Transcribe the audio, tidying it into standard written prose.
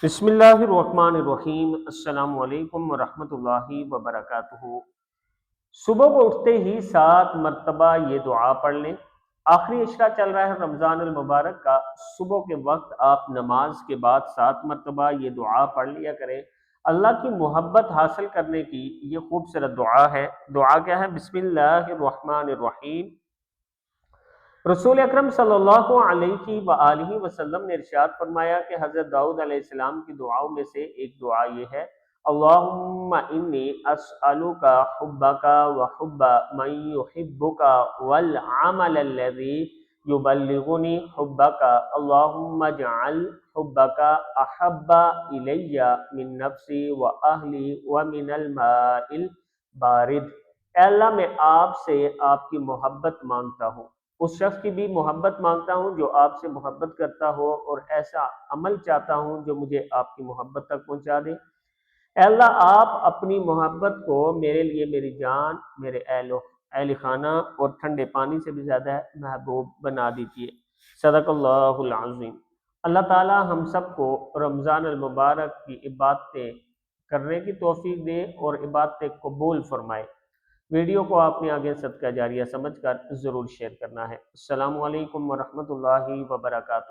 बिस्मिल्लाहिर्रहमानिर्रहीम। अस्सलाम वालेकुम वरहमतुल्लाहि वबरकातुहू। सुबह को उठते ही 7 मरतबा ये दुआ पढ़ लें। आखिरी इशरा चल रहा है रमज़ान अल मुबारक का। सुबह के वक्त आप नमाज के बाद 7 मरतबा ये दुआ पढ़ लिया करें। अल्लाह की मोहब्बत हासिल करने की ये खूबसूरत दुआ है। दुआ क्या है? बिस्मिल्लाहिर्रहमानिर्रहीम। रसूल अकरम सल्लल्लाहु अलैहि व आलिहि वसल्लम ने इरशाद फरमाया कि हज़रत दाऊद अलैहिस्सलाम की दुआओं में से एक दुआ ये है, अल्लाहुम्मा इन्नी अस्अलुका हुब्बका व हुब्बा मन युहिब्बुका वल अमल अल्लज़ी युबल्लिगुनी हुब्बका अल्लाहुम्मा जअल हुब्बका अहब्बा इलैया मिन नफ्सी व अहली व मिनल माइल बारिद। ऐ अल्लाह, मैं आपसे आपकी मोहब्बत मांगता हूँ, उस शख्स की भी मोहब्बत मांगता हूँ जो आपसे मोहब्बत करता हो, और ऐसा अमल चाहता हूँ जो मुझे आपकी मोहब्बत तक पहुँचा दे। ऐ अल्लाह, आप अपनी मोहब्बत को मेरे लिए मेरी जान, मेरे अहल खाना और ठंडे पानी से भी ज़्यादा महबूब बना दीजिए। सदक़ल्लाहुल अज़ीम। अल्लाह ताला हम सबको रमज़ान अल मुबारक की इबादतें करने की तौफीक दे और इबादतें कबूल फरमाए। वीडियो को आपने आगे सदका जारिया समझकर ज़रूर शेयर करना है। अस्सलामु अलैकुम वरहमतुल्लाहि वबरकातुहू।